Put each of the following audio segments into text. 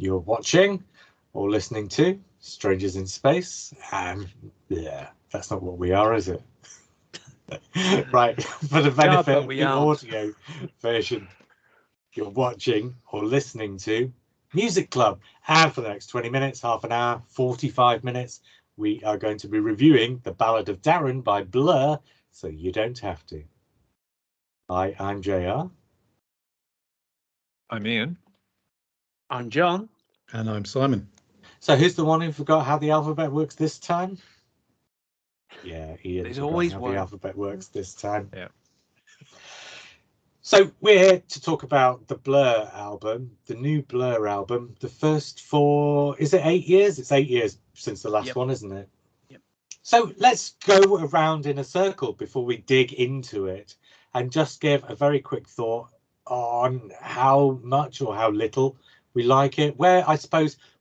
You're watching or listening to Strangers in Space, and yeah, that's not what we are, is it? Right, for the benefit of the audio version, you're watching or listening to Music Club, and for the next 20 minutes, half an hour, 45 minutes, we are going to be reviewing The Ballad of Darren by Blur, so you don't have to. Hi, I'm JR. I'm Ian. I'm John. And I'm Simon. So who's the one who forgot how the alphabet works this time? Yeah, Ian There's forgot always how one. the alphabet works this time. Yeah. So we're here to talk about the Blur album, the new Blur album, the first for, is it 8 years? It's 8 years since the last one, isn't it? Yep. So let's go around in a circle before we dig into it and just give a very quick thought on how much or how little we like it, where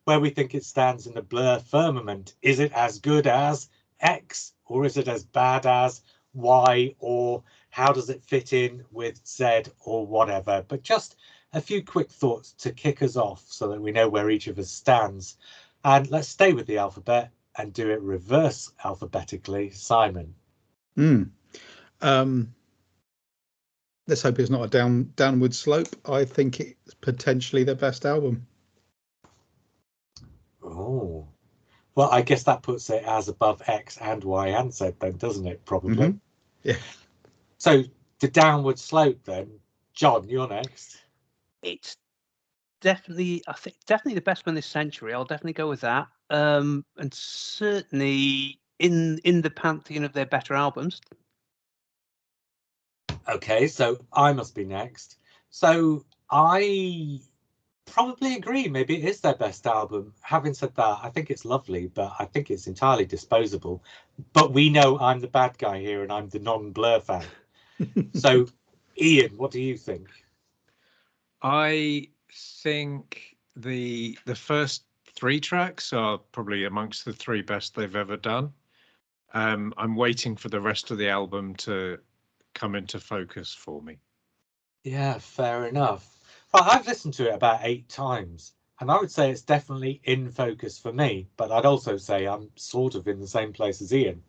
we think it stands in the Blur firmament. Is it as good as X, or is it as bad as Y, or how does it fit in with Z or whatever? But just a few quick thoughts to kick us off so that we know where each of us stands. And let's stay with the alphabet and do it reverse alphabetically. Simon. Let's hope it's not a downward slope. I think it's potentially their best album. Oh, well, I guess that puts it as above X and Y and Z then, doesn't it? Probably. Mm-hmm. Yeah. So the downward slope then. John, you're next. It's definitely, I think, definitely the best one this century. I'll definitely go with that. And certainly in the pantheon of their better albums. Okay, so I must be next. So I probably agree. Maybe it is their best album. Having said that, I think it's lovely, but I think it's entirely disposable. But we know I'm the bad guy here and I'm the non-Blur fan. So, Ian, what do you think? I think the first 3 tracks are probably amongst the 3 best they've ever done. I'm waiting for the rest of the album to come into focus for me. Yeah, fair enough. Well, I've listened to it about 8 times, and I would say it's definitely in focus for me, but I'd also say I'm sort of in the same place as Ian.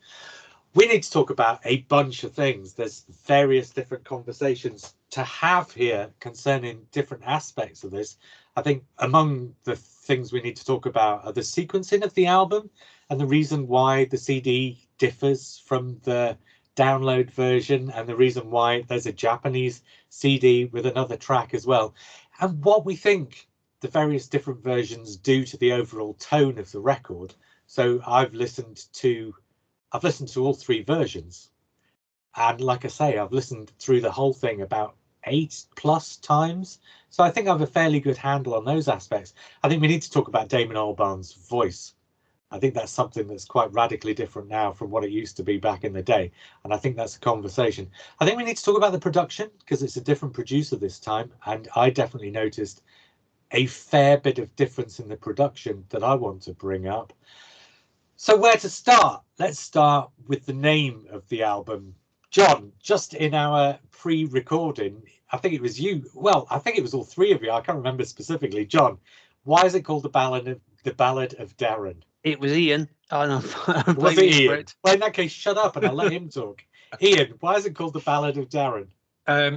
We need to talk about a bunch of things. There's various different conversations to have here concerning different aspects of this. I think among the things we need to talk about are the sequencing of the album and the reason why the CD differs from the download version and the reason why there's a Japanese CD with another track as well, and what we think the various different versions do to the overall tone of the record. So I've listened to all 3 versions, and like I say, I've listened through the whole thing about 8+ times, so I think I have a fairly good handle on those aspects. I think we need to talk about Damon Albarn's voice. I think that's something that's quite radically different now from what it used to be back in the day, and I think that's a conversation. I think we need to talk about the production because it's a different producer this time, and I definitely noticed a fair bit of difference in the production that I want to bring up. So where to start? Let's start with the name of the album. John, just in our pre-recording, I think it was you. Well, I think it was all 3 of you. I can't remember specifically. John, why is it called the Ballad of Darren? It was Ian. Oh, no, was it Ian? Well, in that case, shut up and I'll let him talk. Ian, why is it called the Ballad of Darren?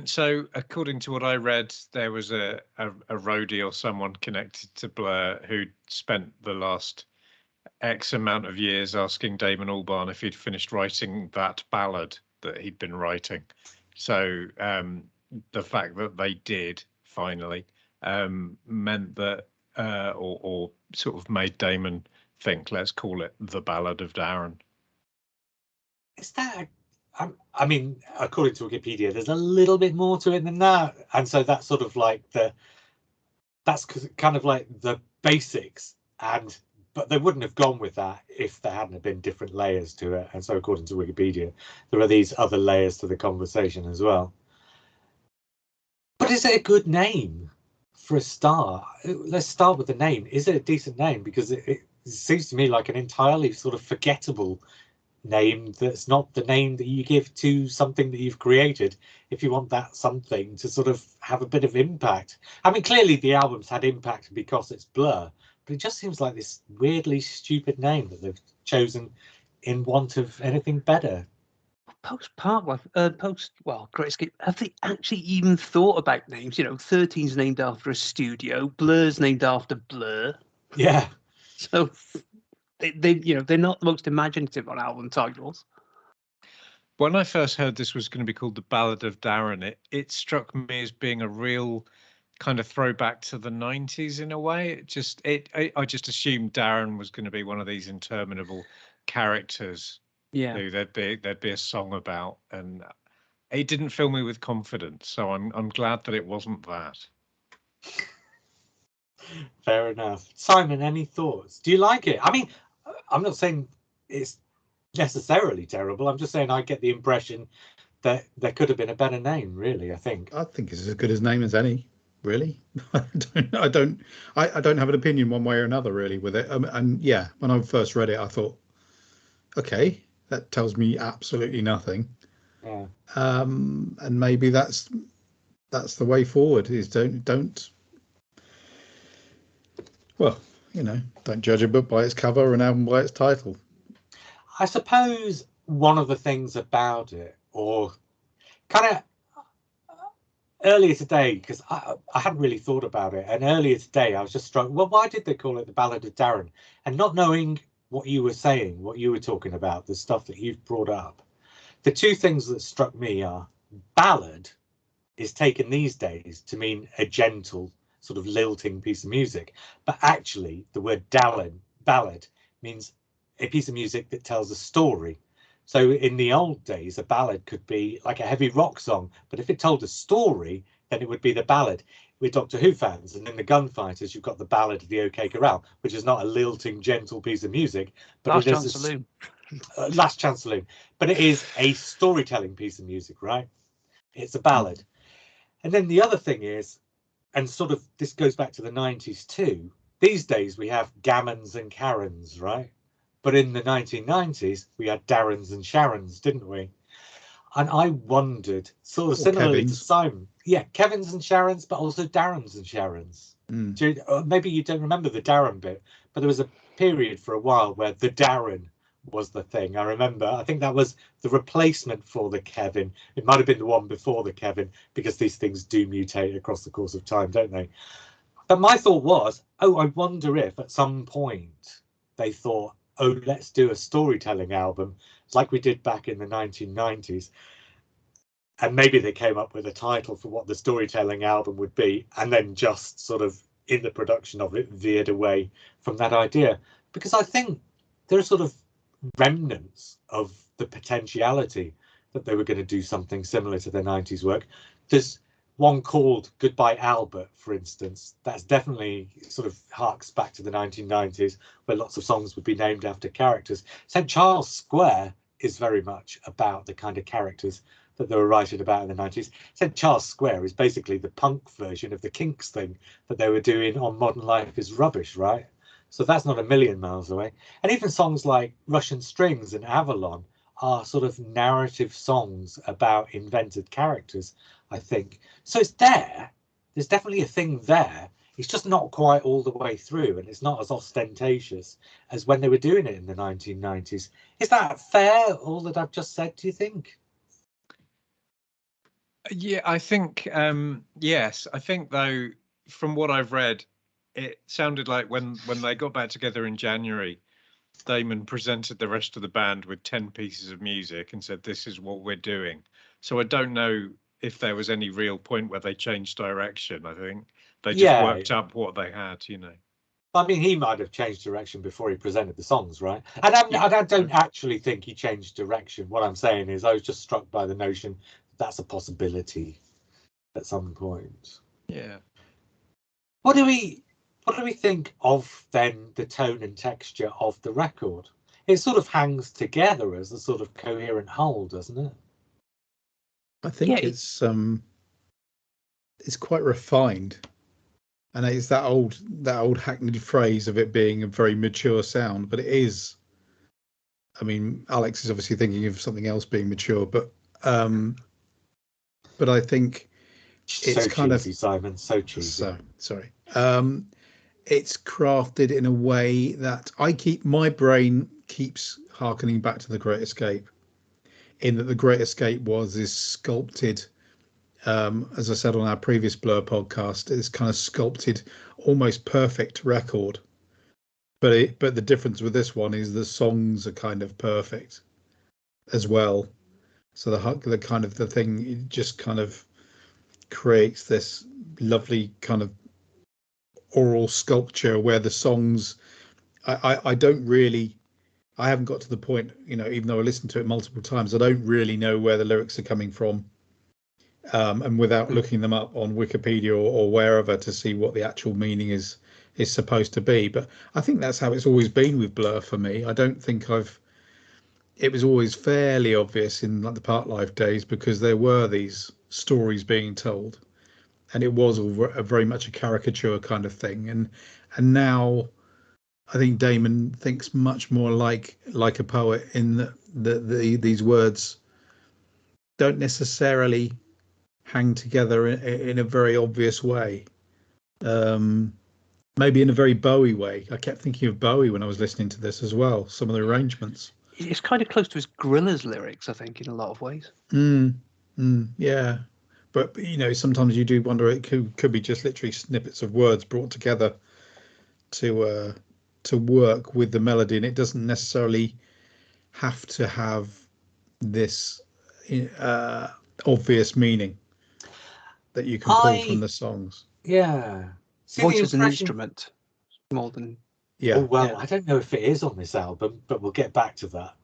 So according to what I read, there was a roadie or someone connected to Blur who spent the last X amount of years asking Damon Albarn if he'd finished writing that ballad that he'd been writing. So the fact that they did finally meant that or sort of made Damon think, let's call it the Ballad of Darren. Is that I mean, according to Wikipedia, there's a little bit more to it than that, and so that's sort of like that's kind of like the basics, but they wouldn't have gone with that if there hadn't been different layers to it. And so according to Wikipedia, there are these other layers to the conversation as well. But is it a good name for a start? Let's start with the name. Is it a decent name? Because it seems to me like an entirely sort of forgettable name that's not the name that you give to something that you've created, if you want that something to sort of have a bit of impact. I mean, clearly the album's had impact because it's Blur, but it just seems like this weirdly stupid name that they've chosen in want of anything better. Post Parklife, Great Escape, have they actually even thought about names? 13's named after a studio, Blur's named after Blur. Yeah. So they're not the most imaginative on album titles. When I first heard this was going to be called The Ballad of Darren, it struck me as being a real kind of throwback to the 90s in a way. I just assumed Darren was going to be one of these interminable characters who there'd be a song about, and it didn't fill me with confidence. So I'm glad that it wasn't that. Fair enough. Simon, any thoughts? Do you like it? I mean, I'm not saying it's necessarily terrible. I'm just saying I get the impression that there could have been a better name, really. I think it's as good as name as any, really. I don't have an opinion one way or another really with it. And yeah, when I first read it, I thought, okay, that tells me absolutely nothing. Yeah. And maybe that's the way forward, is don't don't judge a book by its cover or an album by its title. I suppose one of the things about it, or kind of earlier today, because I hadn't really thought about it, and earlier today I was just struck, well, why did they call it The Ballad of Darren? And not knowing what you were saying, what you were talking about, the stuff that you've brought up, the two things that struck me are ballad is taken these days to mean a gentle, sort of lilting piece of music, but actually the word ballad means a piece of music that tells a story. So in the old days, a ballad could be like a heavy rock song, but if it told a story, then it would be the ballad. We're Doctor Who fans, and in the Gunfighters, you've got the Ballad of the OK Corral, which is not a lilting, gentle piece of music, but Last Chance Saloon. Last Chance Saloon, but it is a storytelling piece of music, right? It's a ballad. And then the other thing is, and sort of this goes back to the 90s too, these days we have Gammons and Karens, right? But in the 1990s, we had Darrens and Sharons, didn't we? And I wondered, sort of similarly to Simon, Kevins and Sharons, but also Darrens and Sharons. Maybe you don't remember the Darren bit, but there was a period for a while where the Darren was the thing. I remember, I think that was the replacement for the Kevin. It might have been the one before the Kevin, because these things do mutate across the course of time, don't they? But my thought was, I wonder if at some point they thought, let's do a storytelling album like we did back in the 1990s. And maybe they came up with a title for what the storytelling album would be, and then just sort of in the production of it veered away from that idea. Because I think there are sort of remnants of the potentiality that they were going to do something similar to their 90s work. There's one called Goodbye Albert, for instance, that's definitely sort of harks back to the 1990s, where lots of songs would be named after characters. St. Charles Square is very much about the kind of characters that they were writing about in the 90s. St. Charles Square is basically the punk version of the Kinks thing that they were doing on Modern Life is Rubbish, right? So that's not a million miles away. And even songs like Russian Strings and Avalon are sort of narrative songs about invented characters, I think. So it's there. There's definitely a thing there. It's just not quite all the way through, and it's not as ostentatious as when they were doing it in the 1990s. Is that fair, all that I've just said, do you think? Yeah, I think, yes. I think, though, from what I've read, it sounded like when they got back together in January, Damon presented the rest of the band with 10 pieces of music and said, this is what we're doing. So I don't know if there was any real point where they changed direction. I think they just worked up what they had, I mean, he might have changed direction before he presented the songs, right? And I don't actually think he changed direction. What I'm saying is I was just struck by the notion that that's a possibility at some point. Yeah. What do we think of then the tone and texture of the record? It sort of hangs together as a sort of coherent whole, doesn't it? I think it's quite refined, and it's that old hackneyed phrase of it being a very mature sound, but it is I mean, Alex is obviously thinking of something else being mature, but I think it's So kind cheesy, of Simon. So cheesy. so sorry. It's crafted in a way that my brain keeps harkening back to The Great Escape, in that The Great Escape was this sculpted, as I said on our previous Blur podcast, this kind of sculpted, almost perfect record. But the difference with this one is the songs are kind of perfect as well. So the kind of the thing, it just kind of creates this lovely kind of oral sculpture where the songs, I don't really, I haven't got to the point, even though I listened to it multiple times, I don't really know where the lyrics are coming from. And without looking them up on Wikipedia or wherever to see what the actual meaning is supposed to be. But I think that's how it's always been with Blur for me. I don't think it was always fairly obvious in like the Part Life days, because there were these stories being told, and it was all very much a caricature kind of thing. And now I think Damon thinks much more like a poet, in that these words don't necessarily hang together in a very obvious way. Maybe in a very Bowie way. I kept thinking of Bowie when I was listening to this as well. Some of the arrangements. It's kind of close to his Gorillaz lyrics, I think, in a lot of ways. Yeah, but sometimes you do wonder, it could be just literally snippets of words brought together to work with the melody, and it doesn't necessarily have to have this obvious meaning that you can pull from the songs. Yeah. See, Voice as an instrument more than. Yeah. Oh, well, Yeah. I don't know if it is on this album, but we'll get back to that,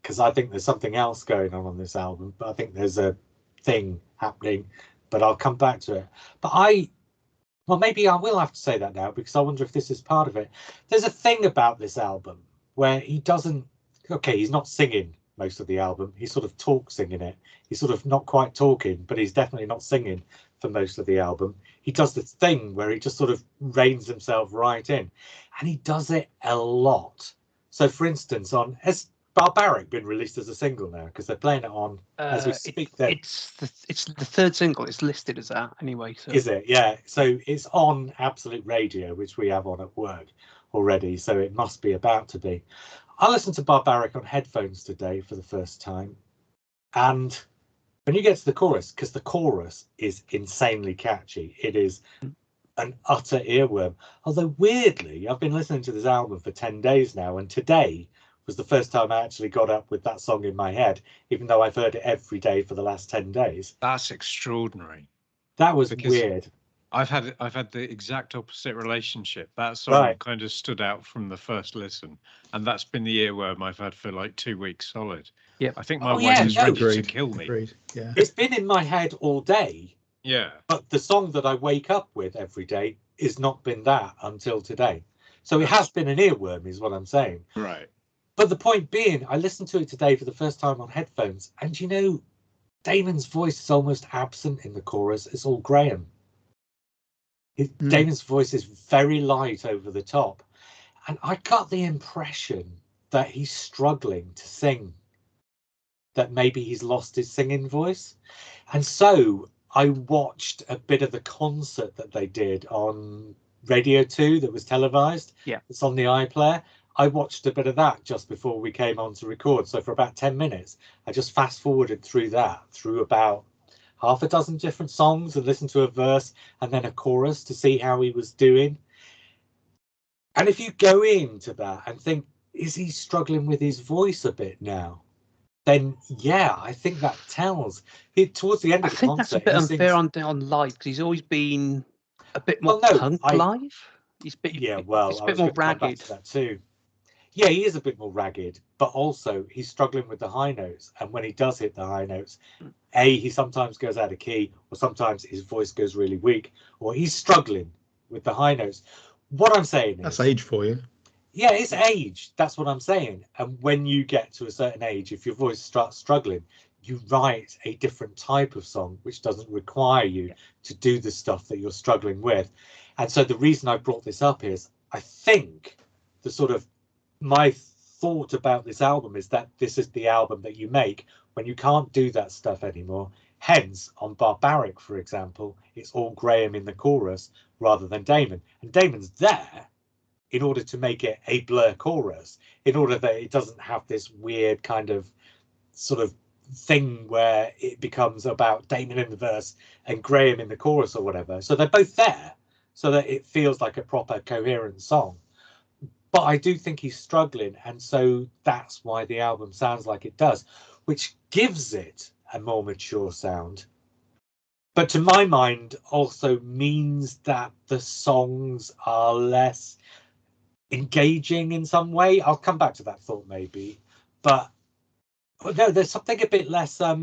because I think there's something else going on this album. But I think there's a thing happening, but I'll come back to it. But well, maybe I will have to say that now, because I wonder if this is part of it. There's a thing about this album where he doesn't, okay, he's not singing most of the album. He sort of talks singing it. He's sort of not quite talking, but he's definitely not singing for most of the album. He does this thing where he just sort of reins himself right in, and he does it a lot. So, for instance, has Barbaric been released as a single now? Because they're playing it on as we speak. It's the third single. It's listed as that anyway. So. Is it? Yeah. So it's on Absolute Radio, which we have on at work already. So it must be about to be. I listened to Barbaric on headphones today for the first time, and when you get to the chorus, because the chorus is insanely catchy, it is an utter earworm. Although weirdly, I've been listening to this album for 10 days now, and today was the first time I actually got up with that song in my head, even though I've heard it every day for the last 10 days. That's extraordinary. That was weird. I've had the exact opposite relationship. That song kind of stood out from the first listen, and that's been the earworm I've had for like 2 weeks solid. Yeah, I think my wife is ready to kill me. Agreed. Yeah, it's been in my head all day. Yeah, but the song that I wake up with every day has not been that until today. So it has been an earworm, is what I'm saying. Right. But the point being, I listened to it today for the first time on headphones, and Damon's voice is almost absent in the chorus. It's all Graham. Damon's voice is very light over the top. And I got the impression that he's struggling to sing, that maybe he's lost his singing voice. And so I watched a bit of the concert that they did on Radio 2 that was televised. Yeah. It's on the iPlayer. I watched a bit of that just before we came on to record. So for about 10 minutes, I just fast forwarded through about half a dozen different songs and listened to a verse and then a chorus to see how he was doing. And if you go into that and think, is he struggling with his voice a bit now? Then yeah, I think that tells. Towards the end of the concert, that's a bit unfair on live, because he's always been a bit more punk live. He's a bit more ragged. That too. Yeah, he is a bit more ragged, but also he's struggling with the high notes. And when he does hit the high notes, he sometimes goes out of key, or sometimes his voice goes really weak, or he's struggling with the high notes. What I'm saying is, that's age for you. Yeah, it's age. That's what I'm saying. And when you get to a certain age, if your voice starts struggling, you write a different type of song, which doesn't require you to do the stuff that you're struggling with. And so the reason I brought this up is, I think the sort of my thought about this album is that this is the album that you make when you can't do that stuff anymore. Hence, on Barbaric, for example, it's all Graham in the chorus rather than Damon. And Damon's there in order to make it a Blur chorus, in order that it doesn't have this weird kind of sort of thing where it becomes about Damon in the verse and Graham in the chorus or whatever. So they're both there so that it feels like a proper coherent song. But I do think he's struggling, and so that's why the album sounds like it does, which gives it a more mature sound. But to my mind also means that the songs are less engaging in some way. I'll come back to that thought maybe, but no, there's something a bit less I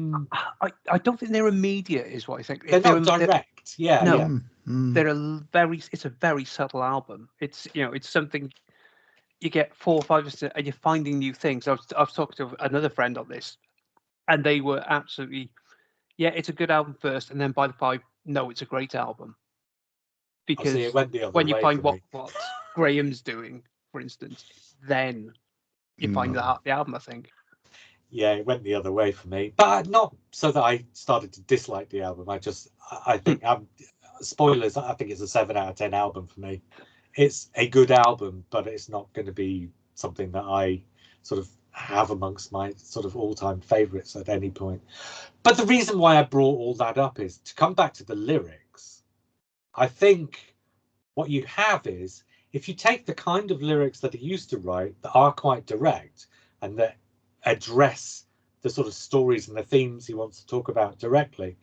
don't think they're immediate, is what I think. they're not direct. Yeah, no, yeah. They're it's a very subtle album. It's, you know, it's something you get 4 or 5 and you're finding new things. I've talked to another friend on this, and they were absolutely, yeah, it's a good album first, and then by the 5, no, it's a great album. Because it went the other when you way find for me. what Graham's doing, for instance, then you find the album, I think. Yeah, it went the other way for me, but not so that I started to dislike the album. I think spoilers. I think it's a 7 out of 10 album for me. It's a good album, but it's not going to be something that I sort of have amongst my sort of all-time favorites at any point. But the reason why I brought all that up is to come back to the lyrics. I think what you have is, if you take the kind of lyrics that he used to write that are quite direct and that address the sort of stories and the themes he wants to talk about directly,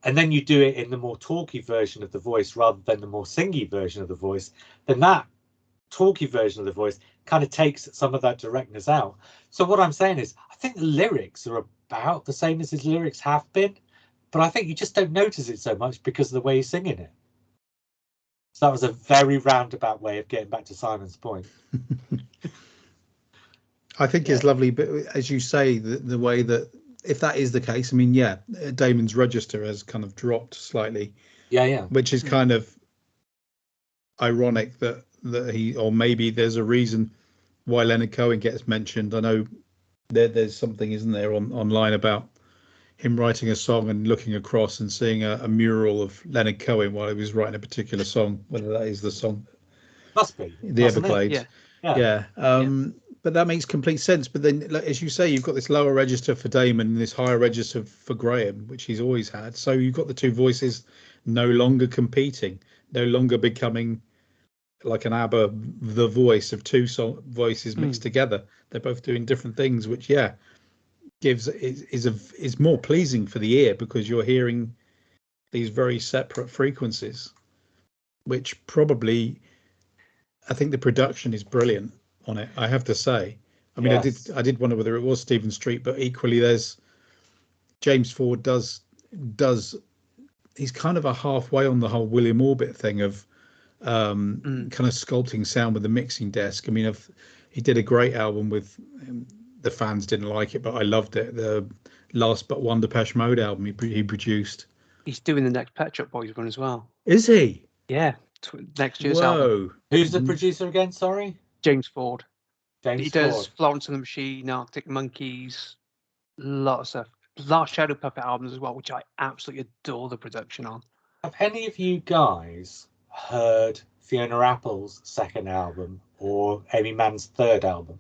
and then you do it in the more talky version of the voice rather than the more singy version of the voice, then that talky version of the voice kind of takes some of that directness out. So what I'm saying is, I think the lyrics are about the same as his lyrics have been, but I think you just don't notice it so much because of the way he's singing it. So that was a very roundabout way of getting back to Simon's point. I think it's lovely, but as you say, the way that, if that is the case, I mean, yeah, Damon's register has kind of dropped slightly. Yeah. Which is kind of ironic that he, or maybe there's a reason why Leonard Cohen gets mentioned. I know there's something, isn't there, online about him writing a song and looking across and seeing a mural of Leonard Cohen while he was writing a particular song, whether that is the song. Must be. The Everglades. Yeah. But that makes complete sense. But then, as you say, you've got this lower register for Damon and this higher register for Graham, which he's always had. So you've got the two voices no longer competing, no longer becoming like an ABBA, the voice of two voices mixed together. They're both doing different things, which, is more pleasing for the ear, because you're hearing these very separate frequencies, which probably, I think the production is brilliant on it, I have to say. I mean, yes. I did wonder whether it was Stephen Street, but equally there's James Ford does he's kind of a halfway on the whole William Orbit thing of kind of sculpting sound with the mixing desk. I mean, he did a great album with the fans didn't like it, but I loved it. The Last But One Depeche Mode album he produced. He's doing the next Pet Shop Boys one as well. Is he? Yeah, next year's album. Who's the producer again? Sorry, James Ford. He does Florence and the Machine, Arctic Monkeys, a lot of stuff. Last Shadow Puppet albums as well, which I absolutely adore the production on. Have any of you guys heard Fiona Apple's second album or Amy Mann's third album?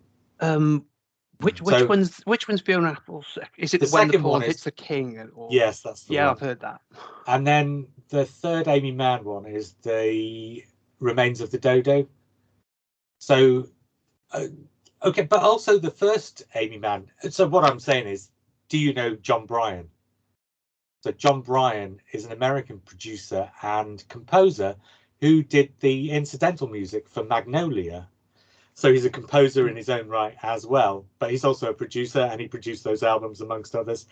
Which one's Fiona Apple's? Is it the When the Pawn Hits the King? Or... Yes, that's the one. Yeah, I've heard that. And then the third Amy Mann one is the Remains of the Dodo. So, okay, but also the first Amy Mann. So what I'm saying is, do you know John Bryan? So John Bryan is an American producer and composer who did the incidental music for Magnolia. So he's a composer in his own right as well, but he's also a producer, and he produced those albums amongst others.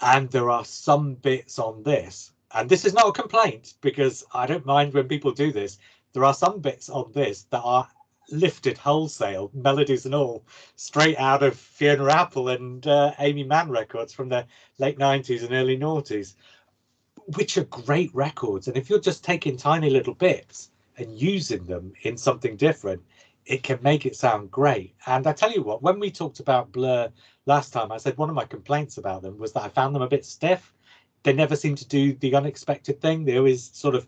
And there are some bits on this, and this is not a complaint because I don't mind when people do this. There are some bits on this that are lifted wholesale, melodies and all, straight out of Fiona Apple and Amy Mann records from the late 90s and early noughties, which are great records. And if you're just taking tiny little bits and using them in something different, it can make it sound great. And I tell you what, when we talked about Blur last time, I said one of my complaints about them was that I found them a bit stiff. They never seemed to do the unexpected thing. They always sort of,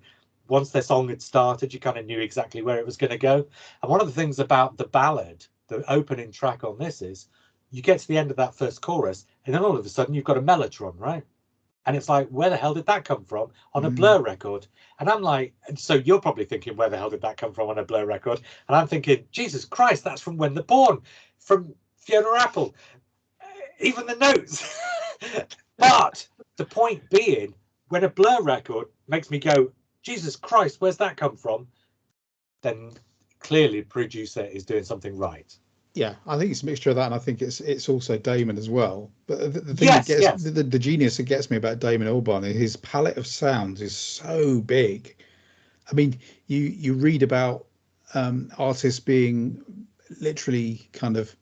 once their song had started, you kind of knew exactly where it was going to go. And one of the things about the ballad, the opening track on this, is you get to the end of that first chorus, and then all of a sudden you've got a mellotron, right? And it's like, where the hell did that come from on a Blur record? And I'm like, and so you're probably thinking, where the hell did that come from on a Blur record? And I'm thinking, Jesus Christ, that's from When They're Born, from Fiona Apple. Even the notes. But the point being, when a Blur record makes me go, Jesus Christ, where's that come from? Then clearly the producer is doing something right. Yeah, I think it's a mixture of that, and I think it's also Damon as well. But the thing Yes, that gets yes. the genius that gets me about Damon Albarn is his palette of sounds is so big. I mean, you read about artists being literally kind of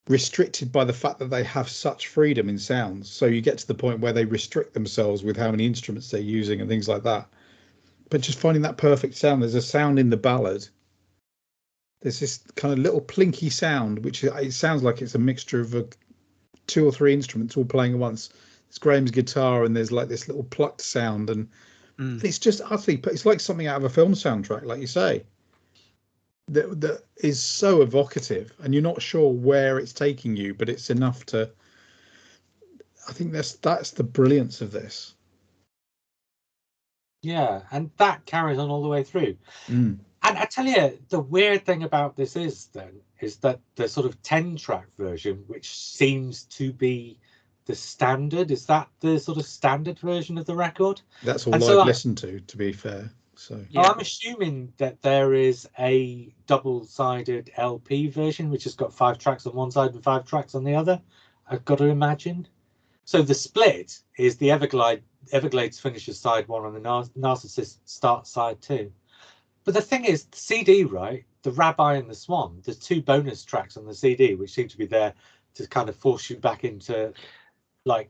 restricted by the fact that they have such freedom in sounds. So you get to the point where they restrict themselves with how many instruments they're using and things like that. But just finding that perfect sound, there's a sound in the ballad. There's this kind of little plinky sound, which it sounds like it's a mixture of 2 or 3 instruments all playing at once. There's Graham's guitar, and there's like this little plucked sound, and it's just utterly. It's like something out of a film soundtrack, like you say. That is so evocative, and you're not sure where it's taking you, but it's enough to. I think that's the brilliance of this. Yeah, and that carries on all the way through. And I tell you, the weird thing about this is that the sort of 10-track version, which seems to be the standard, is that the sort of standard version of the record? That's all And I've so listened to be fair. So Yeah. I'm assuming that there is a double-sided LP version, which has got 5 tracks on one side and 5 tracks on the other. I've got to imagine. So the split is the Everglades finishes side 1 and the Narcissist starts side 2. But the thing is, the CD, right? The Rabbi and the Swan. There's 2 bonus tracks on the CD, which seem to be there to kind of force you back into, like.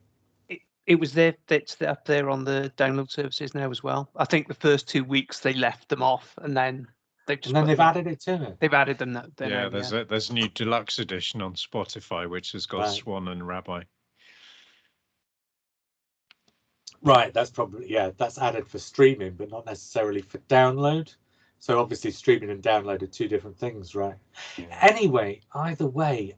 It was there. That's up there on the download services now as well. I think the first 2 weeks they left them off, and then they've added it to it. They've added them. Yeah, there's a new deluxe edition on Spotify which has got Swan and Rabbi. Right, that's probably that's added for streaming, but not necessarily for download. So obviously streaming and download are 2 different things, right? Yeah. Anyway, either way,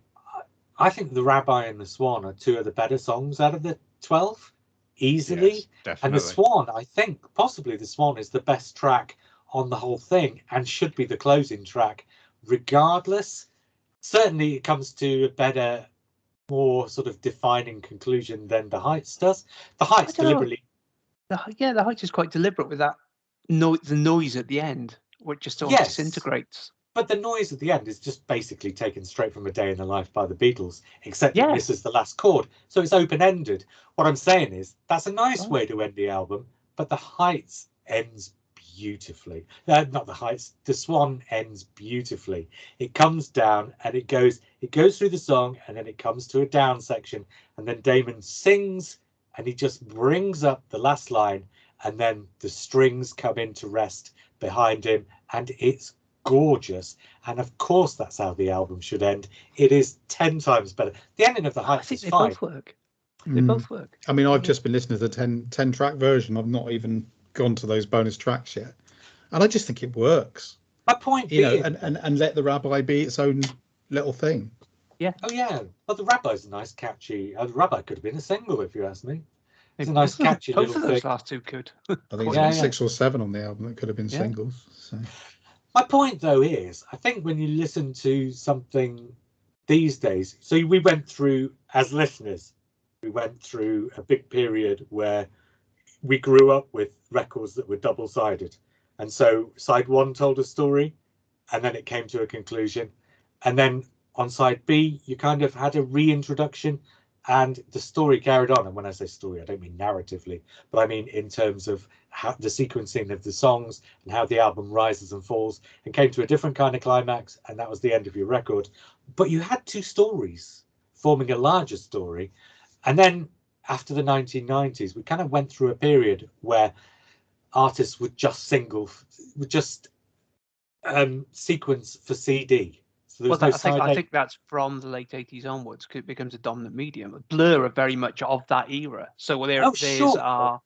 I think the Rabbi and the Swan are 2 of the better songs out of the 12, easily. Yes, definitely. And the Swan, I think possibly the Swan is the best track on the whole thing and should be the closing track regardless. Certainly it comes to a better, more sort of defining conclusion than The Heights does. The Heights deliberately. The Heights is quite deliberate with that the noise at the end, which just sort of disintegrates. But the noise at the end is just basically taken straight from A Day in the Life by the Beatles, except it misses the last chord. So it's open-ended. What I'm saying is that's a nice way to end the album, but The Heights ends beautifully. Not The Heights, The Swan ends beautifully. It comes down and it goes through the song, and then it comes to a down section, and then Damon sings and he just brings up the last line, and then the strings come in to rest behind him, and it's gorgeous. And of course that's how the album should end. It is 10 times better. The ending of The Heights is fine. Both work. They both work. I mean, I've just been listening to the 10 track version. I've not even gone to those bonus tracks yet, and I just think it works. My point being, and let the Rabbi be its own little thing. Yeah. Oh yeah. Well, the Rabbi's a nice, catchy. The Rabbi could have been a single, if you ask me. It's a nice, catchy little thing. Both of those last 2 could. I think it's 6 or 7 on the album that could have been singles. So. My point, though, is I think when you listen to something these days, so we went through, as listeners, we went through a big period where we grew up with records that were double-sided. And so side 1 told a story, and then it came to a conclusion. And then on side B, you kind of had a reintroduction, and the story carried on. And when I say story, I don't mean narratively, but I mean in terms of how the sequencing of the songs and how the album rises and falls and came to a different kind of climax, and that was the end of your record. But you had 2 stories forming a larger story. And then after the 1990s, we kind of went through a period where artists would just sequence for CD. So Well, there's no I side A. think that's from the late 80s onwards, 'cause it becomes a dominant medium. Blur are very much of that era. So Oh, theirs sure. are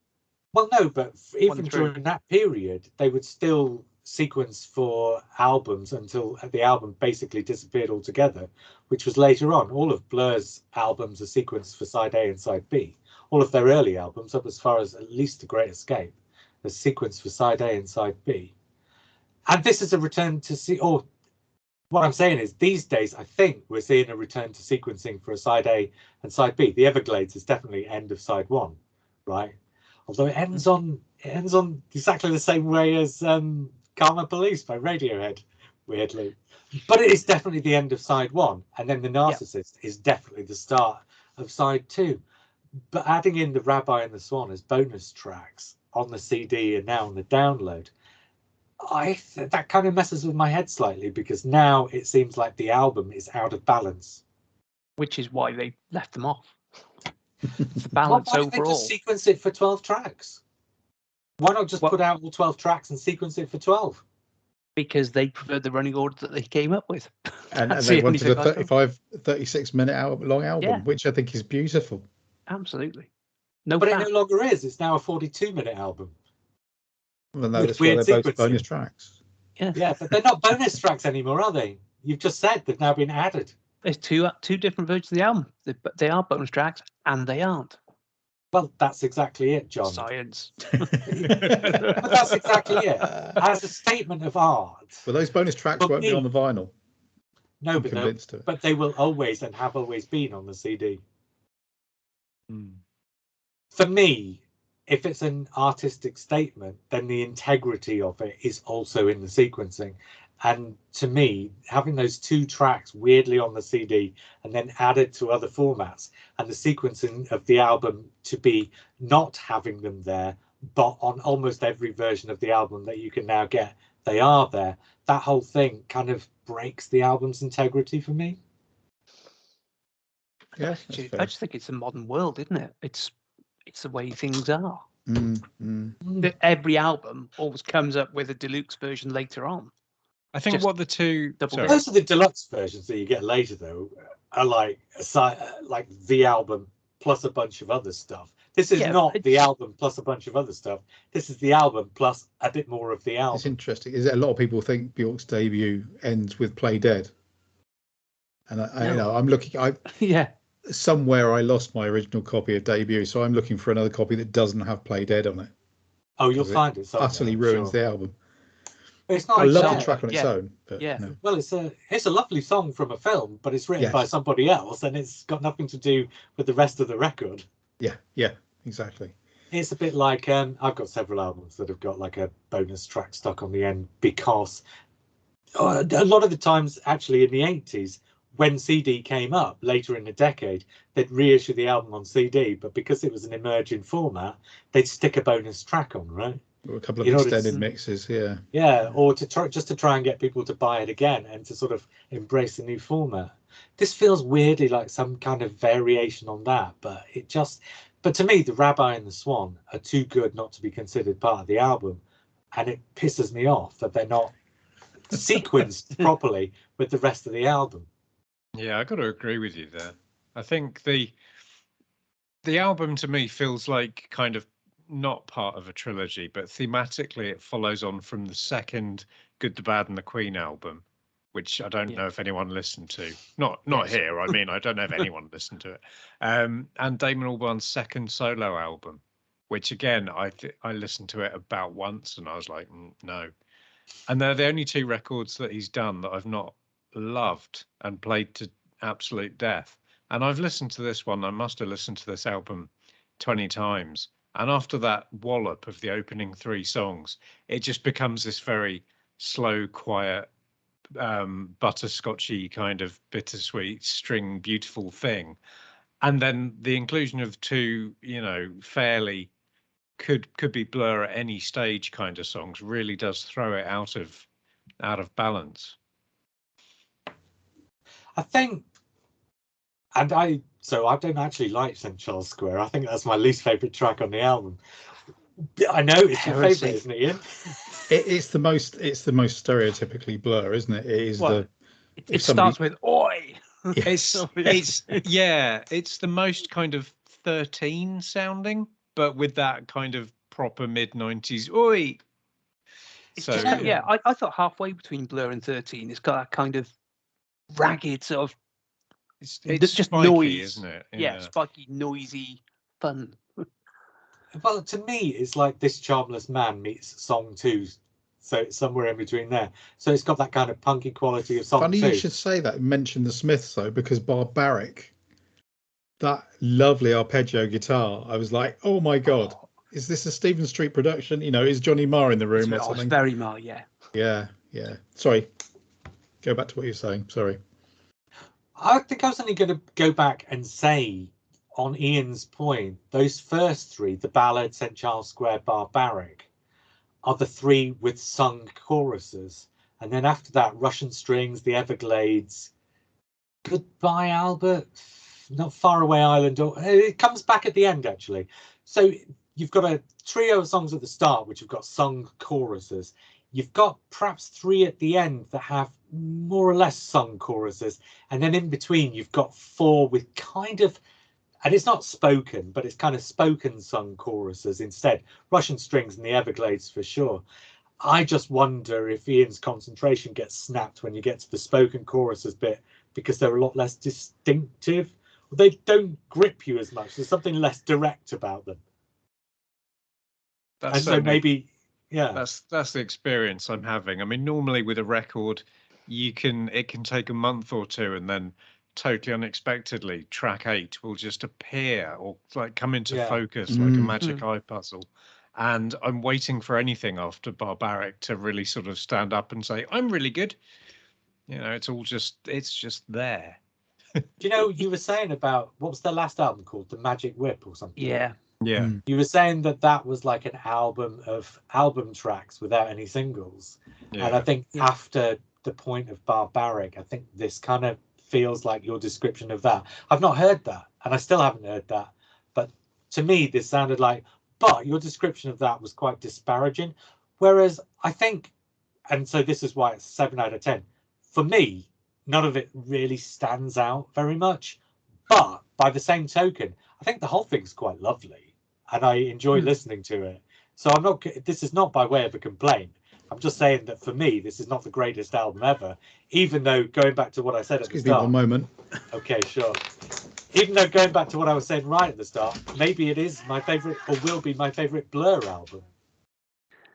Well, no, but even through. during that period, they would still sequence for albums until the album basically disappeared altogether, which was later on. All of Blur's albums are sequenced for side A and side B. All of their early albums, up as far as at least The Great Escape, are sequenced for side A and side B. And this is a return to or what I'm saying is these days, I think we're seeing a return to sequencing for a side A and side B. The Everglades is definitely end of side one, right? Although it ends on exactly the same way as Karma Police by Radiohead, weirdly. But it is definitely the end of side one, and then The Narcissist is definitely the start of side two. But adding in the Rabbi and the Swan as bonus tracks on the CD and now on the download, that kind of messes with my head slightly, because now it seems like the album is out of balance. Which is why they left them off. It's balance Why don't they overall. just sequence it for 12 tracks? Why not just put out all 12 tracks and sequence it for 12? Because they preferred the running order that they came up with. And That's they the only wanted a thing I 36-minute long album, Yeah. which I think is beautiful. Absolutely. No But fat. it no longer is. It's now a 42-minute album. Well, no, With that's why weird they're both sequencing. bonus tracks. Yeah, but they're not bonus tracks anymore, are they? You've just said they've now been added. There's two different versions of the album. They are bonus tracks and they aren't. Well, that's exactly it, John. Science. But that's exactly it. As a statement of art. Well, those bonus tracks For won't be me- on the vinyl. No, I'm but convinced of it. but they will always and have always been on the CD. For me, if it's an artistic statement, then the integrity of it is also in the sequencing. And to me, having those two tracks weirdly on the CD and then added to other formats, and the sequencing of the album to be not having them there, but on almost every version of the album that you can now get, they are there. That whole thing kind of breaks the album's integrity for me. Yeah, I just think it's a modern world, isn't it? It's the way things are. Every album always comes up with a deluxe version later on. I think Just what the two double Most of the deluxe versions that you get later, though, are like the album plus a bunch of other stuff. This is not the album plus a bunch of other stuff. This is the album plus a bit more of the album. It's interesting. Is that a lot of people think Bjork's debut ends with Play Dead? And I'm looking. Somewhere I lost my original copy of Debut, so I'm looking for another copy that doesn't have Play Dead on it. Oh, you'll find it. Utterly ruins the album. It's not. I love the track on its own. But no. Well, it's a lovely song from a film, but it's written by somebody else, and it's got nothing to do with the rest of the record. Yeah, exactly. It's a bit like I've got several albums that have got like a bonus track stuck on the end, because a lot of the times, actually, in the 80s, when CD came up later in the decade, they'd reissue the album on CD, but because it was an emerging format, they'd stick a bonus track on, right? Or a couple of extended mixes, or to try and get people to buy it again and to sort of embrace a new format. This feels weirdly like some kind of variation on that, but to me, the Rabbi and the Swan are too good not to be considered part of the album, and it pisses me off that they're not sequenced properly with the rest of the album. Yeah, I got to agree with you there. I think the album to me feels like kind of not part of a trilogy, but thematically it follows on from the second Good, the Bad and the Queen album, which I don't know if anyone listened to. Not here. I mean, I don't know if anyone listened to it. And Damon Albarn's second solo album, which again I listened to it about once and I was like, no. And they're the only two records that he's done that I've not loved and played to absolute death. And I've listened to this one. I must have listened to this album 20 times. And after that wallop of the opening three songs, it just becomes this very slow, quiet, butterscotchy kind of bittersweet string, beautiful thing. And then the inclusion of two, fairly could be Blur at any stage kind of songs really does throw it out of balance. I think, and I don't actually like St. Charles Square. I think that's my least favourite track on the album. I know it's your favourite, isn't it, Ian? It's the most stereotypically Blur, isn't it? It is Well, if it somebody- starts with "Oi." It's the most kind of 13 sounding, but with that kind of proper mid-90s oi. It's So just yeah. I thought halfway between Blur and 13, it's got that kind of ragged sort of it's just spiky, noise, isn't it? yeah, spiky, noisy fun. Well, to me, it's like This Charmless Man meets Song 2. So it's somewhere in between there. So it's got that kind of punky quality of Song Funny 2. you should say that. Mention the Smiths though, because Barbaric, that lovely arpeggio guitar, I was like, oh my god, is this a Stephen Street production? You know, is Johnny Marr in the room or It's something? very Marr, yeah. Yeah. Sorry, go back to what you're saying. Sorry. I think I was only going to go back and say, on Ian's point, those first three, the Ballad, St. Charles Square, Barbaric, are the three with sung choruses. And then after that, Russian Strings, The Everglades, Goodbye Albert, Not Far Away Island, or it comes back at the end, actually. So you've got a trio of songs at the start, which have got sung choruses. You've got perhaps three at the end that have more or less sung choruses. And then in between, you've got four with kind of, and it's not spoken, but it's kind of spoken sung choruses instead. Russian Strings and The Everglades for sure. I just wonder if Ian's concentration gets snapped when you get to the spoken choruses bit, because they're a lot less distinctive. They don't grip you as much. There's something less direct about them. That's And so certainly- maybe, yeah. That's the experience I'm having. I mean, normally with a record, it can take a month or two, and then totally unexpectedly, track 8 will just appear or like come into Yeah. focus like a magic eye puzzle. And I'm waiting for anything after Barbaric to really sort of stand up and say, I'm really good. You know, it's just there. Do you know, you were saying about, what was the last album called? The Magic Whip or something? Yeah. Yeah. You were saying that was like an album of album tracks without any singles. And I think after the point of Barbaric, I think this kind of feels like your description of that. I've not heard that, and I still haven't heard that. But to me, this sounded like, but your description of that was quite disparaging. Whereas I think, and so this is why it's 7 out of 10. For me, none of it really stands out very much. But by the same token, I think the whole thing's quite lovely, and I enjoy listening to it. So I'm not. This is not by way of a complaint. I'm just saying that for me, this is not the greatest album ever. Even though, going back to what I said at the Excuse me one start. moment. Okay, sure. Even though, going back to what I was saying right at the start, maybe it is my favorite, or will be my favorite Blur album.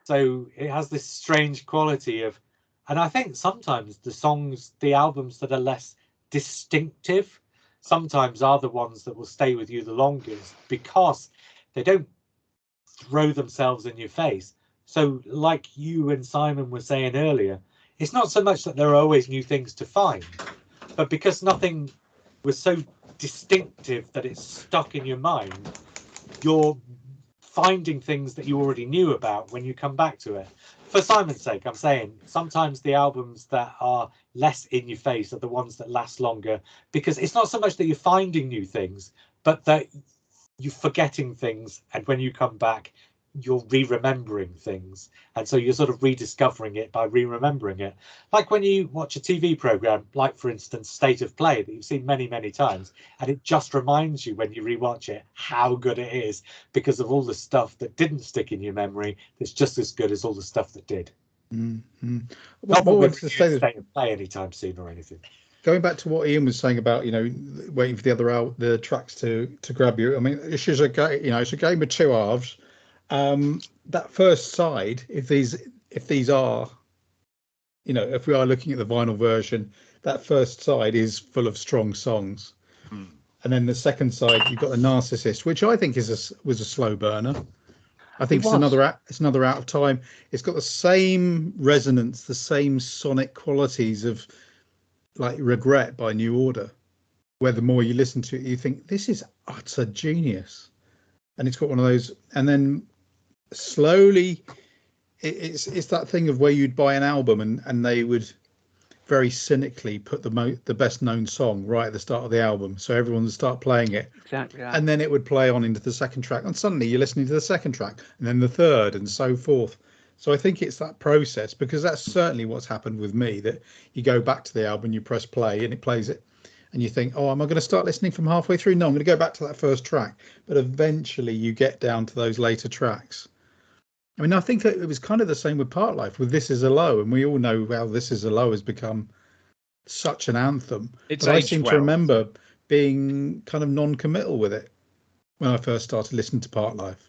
So it has this strange quality of, and I think sometimes the albums that are less distinctive, sometimes are the ones that will stay with you the longest, because they don't throw themselves in your face. So like you and Simon were saying earlier, it's not so much that there are always new things to find, but because nothing was so distinctive that it's stuck in your mind, you're finding things that you already knew about when you come back to it. For Simon's sake, I'm saying sometimes the albums that are less in your face are the ones that last longer, because it's not so much that you're finding new things, but that you're forgetting things, and when you come back, you're re-remembering things, and so you're sort of rediscovering it by re-remembering it. Like when you watch a TV program, like for instance State of Play, that you've seen many times, and it just reminds you when you rewatch it how good it is, because of all the stuff that didn't stick in your memory that's just as good as all the stuff that did. Mm-hmm. Not What that was to say that, State of Play anytime soon or anything. going back to what Ian was saying about, you know, waiting for the tracks to grab you. I mean, it's just it's a game of two halves. That first side, if these are, you know, if we are looking at the vinyl version, that first side is full of strong songs, and then the second side you've got the Narcissist, which I think was a slow burner. I think it's another out of time. It's got the same resonance, the same sonic qualities of like Regret by New Order, where the more you listen to it, you think this is utter genius, and it's got one of those, and then slowly it's that thing of where you'd buy an album and they would very cynically put the best known song right at the start of the album, so everyone would start playing it, Exactly. and then it would play on into the second track, and suddenly you're listening to the second track and then the third and so forth. So I think it's that process, because that's certainly what's happened with me, that you go back to the album, you press play and it plays it, and you think, oh, am I going to start listening from halfway through? No, I'm going to go back to that first track. But eventually you get down to those later tracks. I mean, I think it was kind of the same with Part Life, with This Is a Low, and we all know how This Is a Low has become such an anthem. It's But I aged seem to well. remember being kind of non-committal with it when I first started listening to Part Life.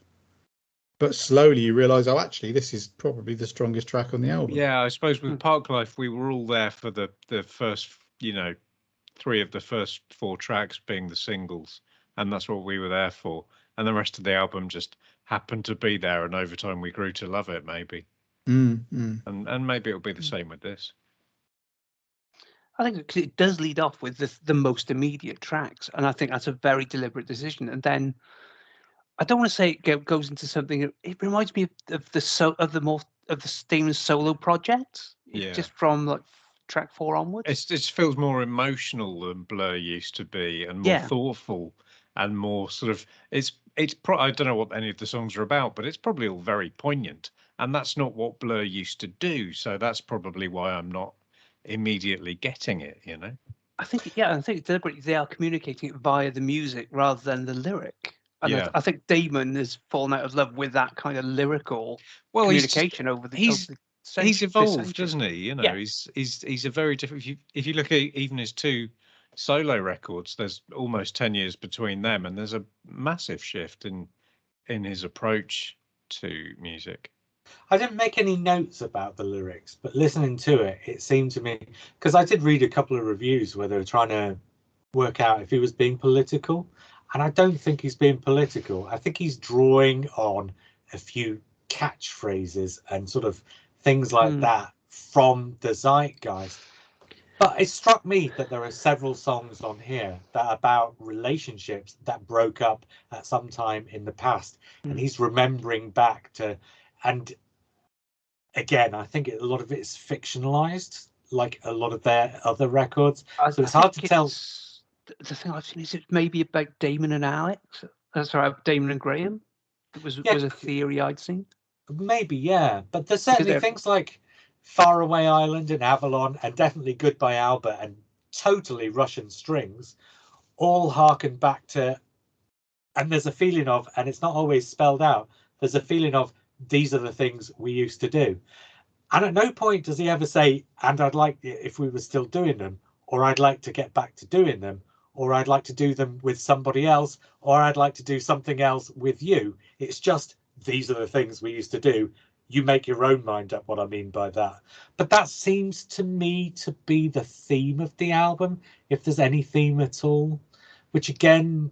But slowly you realise, oh, actually, this is probably the strongest track on the album. Yeah, I suppose with Park Life, we were all there for the first, 3 of the first 4 tracks being the singles, and that's what we were there for. And the rest of the album just happened to be there, and over time we grew to love it, maybe. And maybe it'll be the same with this. I think it does lead off with the most immediate tracks, and I think that's a very deliberate decision. And then I don't want to say it goes into something. It reminds me of the Damon's solo project. Yeah. Just from like track 4 onwards. It feels more emotional than Blur used to be, and more thoughtful, and more sort of. I don't know what any of the songs are about, but it's probably all very poignant, and that's not what Blur used to do. So that's probably why I'm not immediately getting it. I think deliberately they are communicating it via the music rather than the lyric. And I think Damon has fallen out of love with that kind of lyrical communication over the he's evolved, doesn't he? He's a very different. If you look at even his 2 solo records, there's almost 10 years between them, and there's a massive shift in his approach to music. I didn't make any notes about the lyrics, but listening to it, it seemed to me, because I did read a couple of reviews where they were trying to work out if he was being political, and I don't think he's being political. I think he's drawing on a few catchphrases and sort of things like that from the zeitgeist. But it struck me that there are several songs on here that are about relationships that broke up at some time in the past, and he's remembering back to. And again, I think a lot of it is fictionalized, like a lot of their other records. So it's hard to tell. The thing I've seen is it maybe about Damon and Alex. Sorry, Damon and Graham. It was a theory I'd seen. Maybe, yeah. But there's certainly things like Faraway Island and Avalon, and definitely Goodbye Albert, and totally Russian Strings, all harken back to. And there's a feeling of, and it's not always spelled out, there's a feeling of, these are the things we used to do. And at no point does he ever say, and I'd like it if we were still doing them, or I'd like to get back to doing them, or I'd like to do them with somebody else, or I'd like to do something else with you. It's just, these are the things we used to do. You make your own mind up what I mean by that. But that seems to me to be the theme of the album, if there's any theme at all, which again,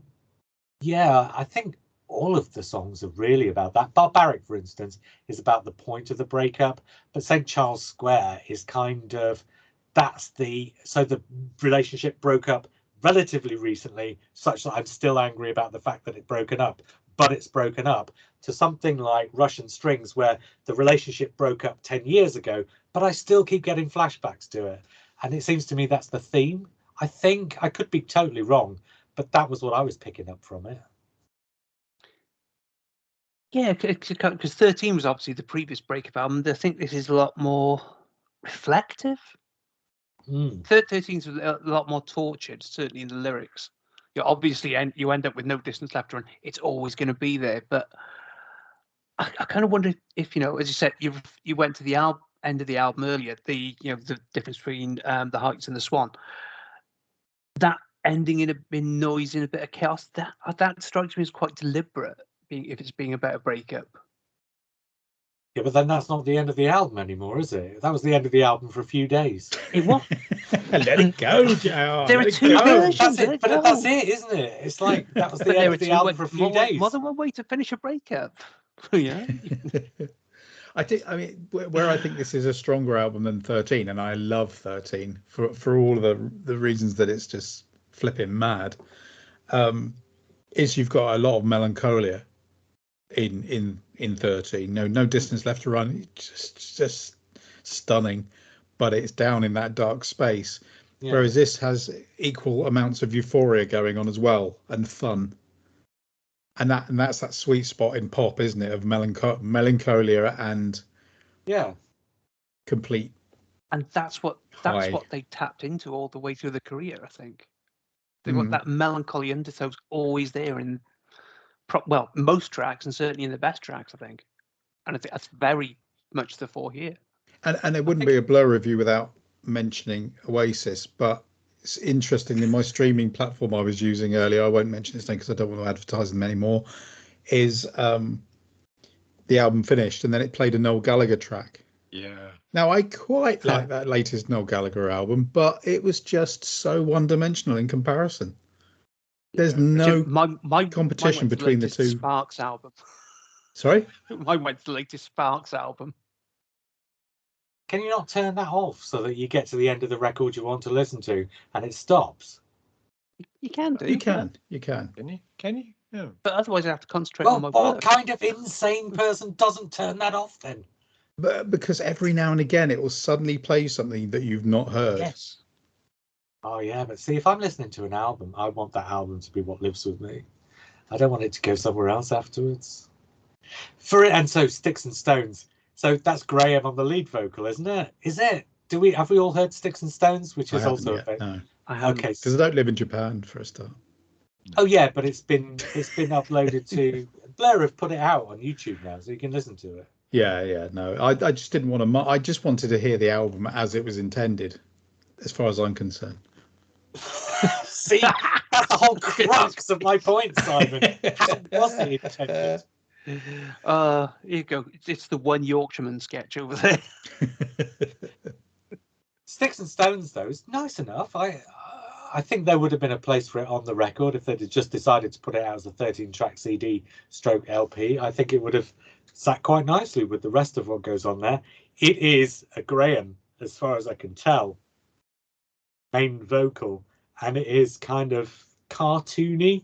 yeah, I think all of the songs are really about that. Barbaric, for instance, is about the point of the breakup, but St. Charles Square is kind of, so the relationship broke up relatively recently, such that I'm still angry about the fact that it's broken up, but it's broken up, to something like Russian Strings, where the relationship broke up 10 years ago, but I still keep getting flashbacks to it. And it seems to me that's the theme. I think I could be totally wrong, but that was what I was picking up from it. Yeah, because 13 was obviously the previous breakup album. I think this is a lot more reflective. 13's a lot more tortured, certainly in the lyrics. Obviously, you end up with No Distance Left, and it's always going to be there. But I kind of wonder if, as you said, you went to the end of the album earlier, the difference between The Heights and The Swan. That ending in noise, in a bit of chaos, that strikes me as quite deliberate, if it's being about a breakup. Yeah, but then that's not the end of the album anymore, is it? That was the end of the album for a few days. It was. Let it go, JR. There are 2 versions. That's it, isn't it? It's like that was the end of the album for a few days. More than one way to finish a breakup. Yeah. I mean, where I think this is a stronger album than 13, and I love 13 for all of the reasons that it's just flipping mad, is you've got a lot of melancholia in 13. No Distance Left to Run, just stunning, but it's down in that dark space. Yeah. Whereas this has equal amounts of euphoria going on as well, and fun. And that's that sweet spot in pop, isn't it, of melancholia and Yeah. complete. And that's High. what they tapped into all the way through the career, I think. They Mm. want that melancholy undertone's always there in most tracks, and certainly in the best tracks, I think. And I think that's very much the fore here. And it wouldn't be a Blur review without mentioning Oasis, but it's interesting. In my streaming platform I was using earlier, I won't mention its name because I don't want to advertise them anymore, is the album finished and then it played a Noel Gallagher track. Yeah. Now, I quite like that latest Noel Gallagher album, but it was just so one-dimensional in comparison. There's no competition between the two. Sparks album. Sorry? Mine went to the latest Sparks album. Can you not turn that off so that you get to the end of the record you want to listen to and it stops? You can do. You can. You can. Can you? Yeah. But otherwise, I have to concentrate on my Well, what work. kind of insane person doesn't turn that off then? But because every now and again it will suddenly play something that you've not heard. Yes. Oh yeah, but see, if I'm listening to an album, I want that album to be what lives with me. I don't want it to go somewhere else afterwards. And so Sticks and Stones. So that's Graham on the lead vocal, isn't it? Is it? Have we all heard Sticks and Stones, which is also yet, no. I haven't. Okay. Because I don't live in Japan for a start. Oh yeah, but it's been uploaded to Blur have put it out on YouTube now, so you can listen to it. Yeah, no. I just didn't want to. I just wanted to hear the album as it was intended, as far as I'm concerned. See, that's the whole crux of my point, Simon. How was it intended? Here you go. It's the one Yorkshireman sketch over there. Sticks and Stones, though, is nice enough. I think there would have been a place for it on the record if they'd just decided to put it out as a 13-track CD / LP. I think it would have sat quite nicely with the rest of what goes on there. It is a Graham, as far as I can tell, main vocal, and it is kind of cartoony.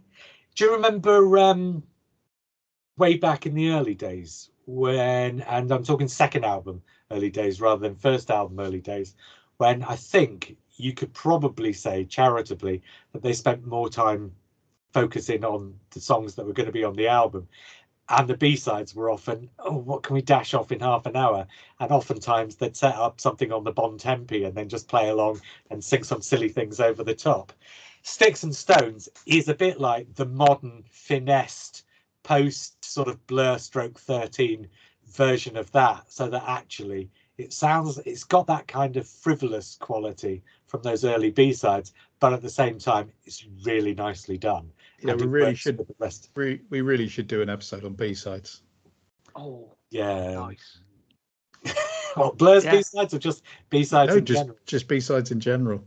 Do you remember way back in the early days and I'm talking second album early days rather than first album early days, when I think you could probably say charitably that they spent more time focusing on the songs that were going to be on the album, and the B-sides were often, what can we dash off in half an hour? And oftentimes they'd set up something on the Bon Tempi and then just play along and sing some silly things over the top. Sticks and Stones is a bit like the modern finessed post sort of Blur / 13 version of that, so that actually it's got that kind of frivolous quality from those early B-sides, but at the same time it's really nicely done. Yeah, we really should do an episode on B-sides. Oh yeah, nice. Well, Blur's B-sides or just B-sides in general? Just B-sides in general.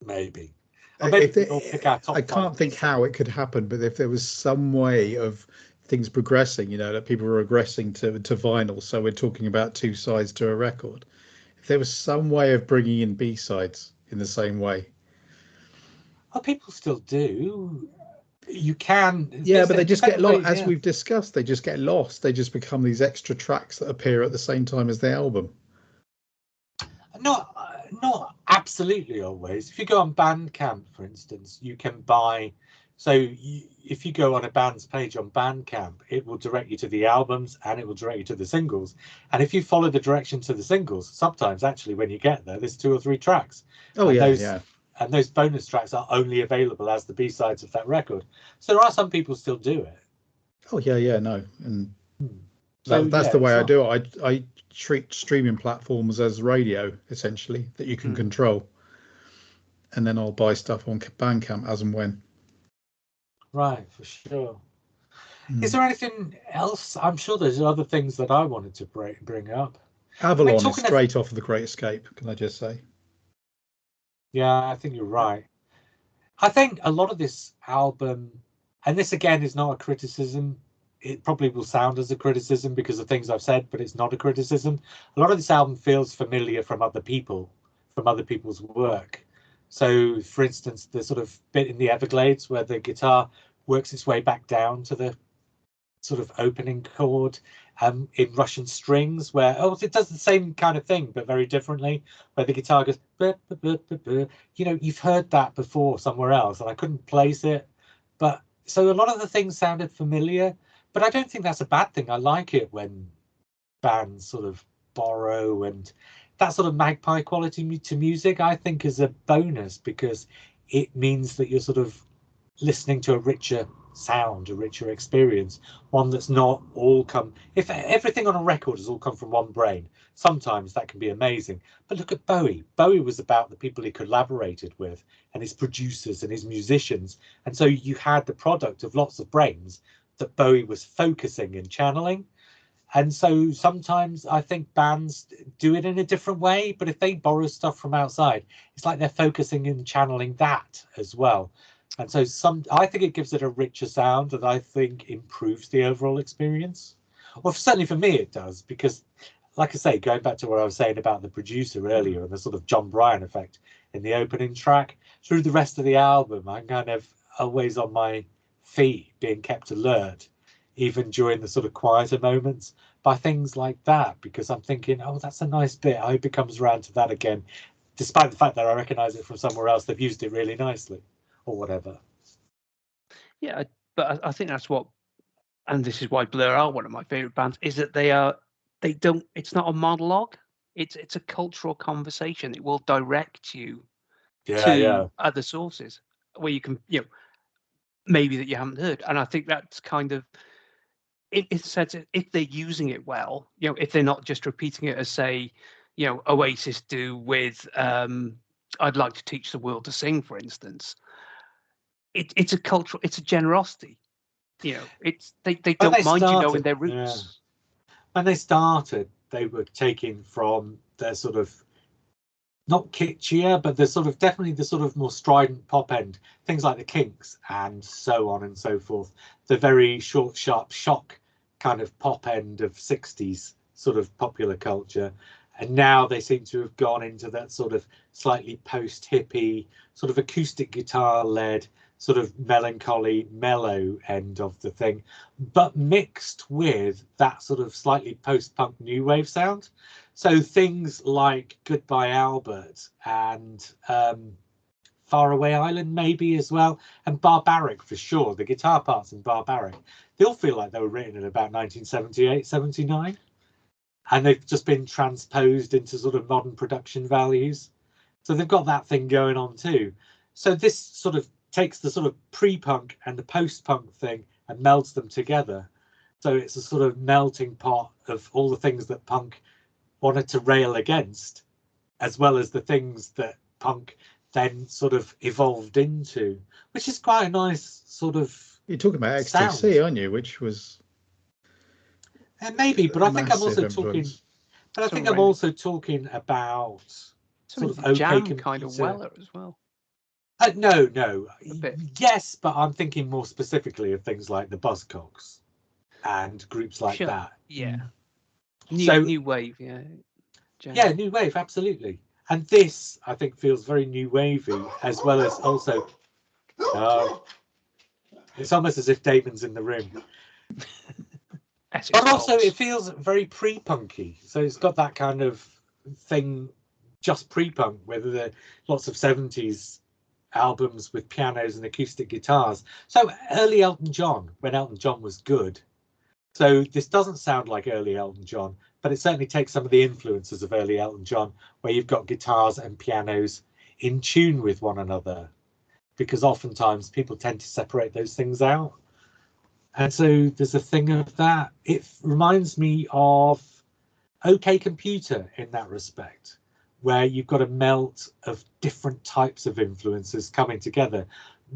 Maybe. I can't think how it could happen, but if there was some way of things progressing, that people were regressing to vinyl, so we're talking about two sides to a record. If there was some way of bringing in B-sides in the same way. Well, people still do. You can. Yeah, but they just get lost. As we've discussed, they just get lost. They just become these extra tracks that appear at the same time as the album. Not absolutely always. If you go on Bandcamp, for instance, you can buy. So if you go on a band's page on Bandcamp, it will direct you to the albums and it will direct you to the singles. And if you follow the direction to the singles, sometimes actually when you get there's 2 or 3 tracks. Oh, yeah. And those bonus tracks are only available as the B-sides of that record. So there are some people still do it. Oh, yeah, no. And that's the way I do it. I treat streaming platforms as radio, essentially, that you can control. And then I'll buy stuff on Bandcamp as and when. Right, for sure. Is there anything else? I'm sure there's other things that I wanted to bring up. Avalon is straight off of The Great Escape, can I just say? Yeah, I think you're right. I think a lot of this album, and this again is not a criticism, it probably will sound as a criticism because of things I've said, but it's not a criticism. A lot of this album feels familiar from other people, from other people's work. So, for instance, the sort of bit in the Everglades where the guitar works its way back down to the sort of opening chord in Russian strings, where it does the same kind of thing but very differently, where the guitar goes buh, buh, buh, buh, buh. You've heard that before somewhere else and I couldn't place it, but so a lot of the things sounded familiar, but I don't think that's a bad thing. I like it when bands sort of borrow, and that sort of magpie quality to music, I think, is a bonus, because it means that you're sort of listening to a richer sound, a richer experience, one that's not all come. If everything on a record has all come from one brain, sometimes that can be amazing. But look at Bowie. Bowie was about the people he collaborated with and his producers and his musicians. And so you had the product of lots of brains that Bowie was focusing and channeling. And so sometimes I think bands do it in a different way, but if they borrow stuff from outside, it's like they're focusing and channeling that as well. And so I think it gives it a richer sound that I think improves the overall experience. Well, certainly for me it does, because like I say, going back to what I was saying about the producer earlier and the sort of John Bryan effect in the opening track, through the rest of the album, I'm kind of always on my feet, being kept alert, even during the sort of quieter moments, by things like that, because I'm thinking, oh, that's a nice bit. I hope it comes around to that again, despite the fact that I recognise it from somewhere else. They've used it really nicely, or whatever. Yeah, but I think that's what, and this is why Blur are one of my favourite bands, is that they don't. It's not a monologue. It's a cultural conversation. It will direct you to other sources where you can, maybe that you haven't heard. And I think that's kind of, it says if they're using it well, if they're not just repeating it as, say, Oasis do with I'd Like to Teach the World to Sing, for instance. It's a cultural, it's a generosity. It's they don't mind you knowing their roots. Yeah. When they started, they were taking from their sort of, not kitschier, but definitely the sort of more strident pop end, things like the Kinks and so on and so forth, the very short, sharp shock kind of pop end of 60s sort of popular culture. And now they seem to have gone into that sort of slightly post-hippie, sort of acoustic guitar led, sort of melancholy, mellow end of the thing, but mixed with that sort of slightly post-punk new wave sound. So things like Goodbye Albert and Faraway Island maybe as well, and Barbaric for sure. The guitar parts in Barbaric, they all feel like they were written in about 1978, 79. And they've just been transposed into sort of modern production values. So they've got that thing going on too. So this sort of takes the sort of pre-punk and the post-punk thing and melds them together. So it's a sort of melting pot of all the things that punk wanted to rail against, as well as the things that punk then sort of evolved into, which is quite a nice sort of. You're talking about XTC, sound. aren't you? Which was maybe, but I think I'm also influence. talking. But I think I'm also talking about sort of OK Jam Computer. kind of Weller as well. No. Yes, but I'm thinking more specifically of things like the Buzzcocks and groups like that. Yeah. New wave, yeah. Jam. Yeah, new wave, absolutely. And this, I think, feels very new wavy, as well as also. It's almost as if Damon's in the room. But also, it feels very pre-punky. So it's got that kind of thing, just pre-punk, where there are lots of 70s albums with pianos and acoustic guitars. So early Elton John, when Elton John was good. So this doesn't sound like early Elton John, but it certainly takes some of the influences of early Elton John, where you've got guitars and pianos in tune with one another, because oftentimes people tend to separate those things out. And so there's a thing of that. It reminds me of OK Computer in that respect, where you've got a melt of different types of influences coming together,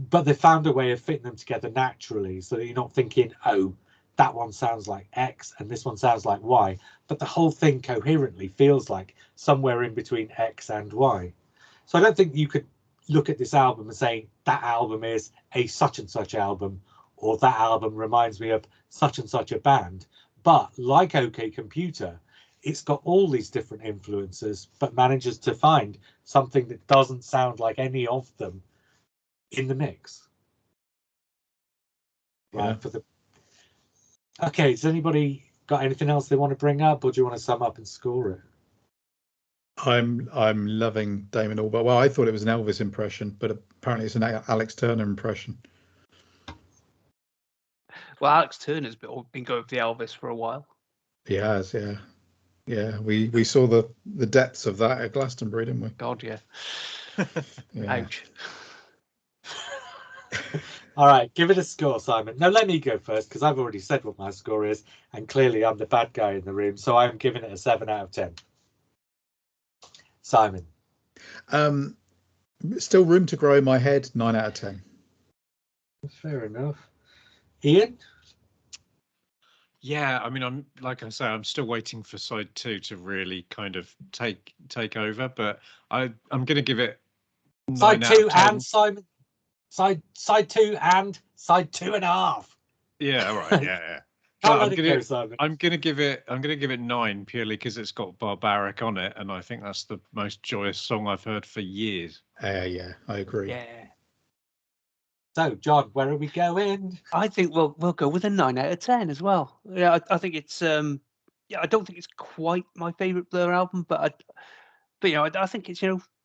but they found a way of fitting them together naturally, so that you're not thinking, oh, that one sounds like X and this one sounds like Y, but the whole thing coherently feels like somewhere in between X and Y. So I don't think you could look at this album and say that album is a such and such album, or that album reminds me of such and such a band. But like OK Computer, it's got all these different influences, but manages to find something that doesn't sound like any of them in the mix. Yeah. Right, Okay, has anybody got anything else they want to bring up, or do you want to sum up and score it? I'm loving Damon Albarn. Well, I thought it was an Elvis impression, but apparently it's an Alex Turner impression. Well, Alex Turner's been going for the Elvis for a while. He has, yeah. Yeah, we saw the depths of that at Glastonbury, didn't we? God, yeah. Yeah. Ouch. All right, give it a score, Simon. No, let me go first because I've already said what my score is, and clearly I'm the bad guy in the room, so I'm giving it a 7 out of 10. Simon. Still room to grow in my head. 9 out of 10. Fair enough. Ian? Yeah, I mean, I'm like I say, I'm still waiting for side 2 to really kind of take over, but I'm going to give it 9 Side out 2 of 10. and Simon. Side 2 and side 2.5. Yeah, all right, yeah. Can't But let it go, Simon. I'm gonna give it 9 purely because it's got Barbaric on it, and I think that's the most joyous song I've heard for years. Yeah, I agree. Yeah. So, John, where are we going? I think we'll go with a 9 out of 10 as well. Yeah, I think it's I don't think it's quite my favourite Blur album, but I think it's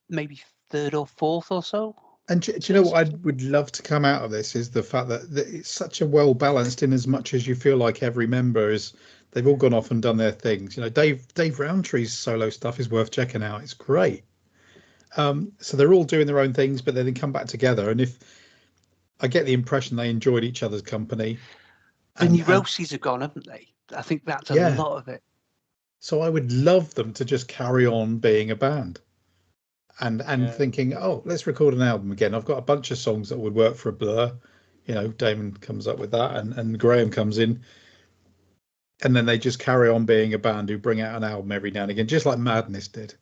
maybe third or fourth or so. And do you know what I would love to come out of this is the fact that it's such a well balanced, in as much as you feel like every member they've all gone off and done their things. Dave Roundtree's solo stuff is worth checking out. It's great. So they're all doing their own things, but then they come back together. And if I get the impression they enjoyed each other's company. The neuroses have gone, haven't they? I think that's a lot of it. So I would love them to just carry on being a band. And thinking, oh, let's record an album again. I've got a bunch of songs that would work for a Blur. Damon comes up with that, and Graham comes in, and then they just carry on being a band who bring out an album every now and again, just like Madness did.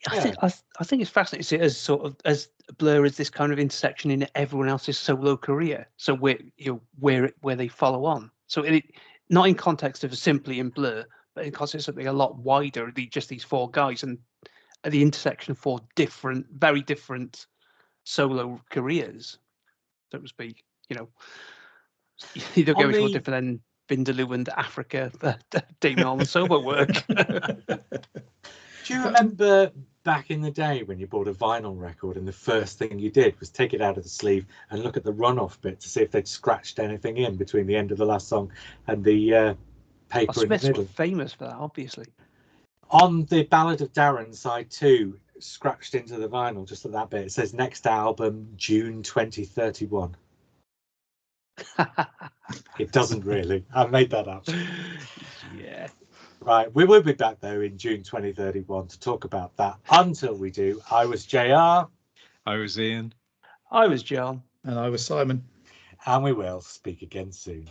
I think it's fascinating to see it as sort of as Blur as this kind of intersection in everyone else's solo career. So where they follow on. So not in context of simply in Blur, but in context of something a lot wider. Just these four guys and at the intersection of four very different solo careers, so to speak. You don't get much more different than Vindaloo and Africa, Damon Albarn solo work. Do you remember back in the day when you bought a vinyl record and the first thing you did was take it out of the sleeve and look at the runoff bit to see if they'd scratched anything in between the end of the last song and the paper in the middle? Were famous for that, obviously. On the Ballad of Darren side 2, scratched into the vinyl, just at that bit, it says next album June 2031. It doesn't really. I made that up. Yeah. Right, we will be back though in June 2031 to talk about that. Until we do, I was JR. I was Ian. I was John. And I was Simon. And we will speak again soon.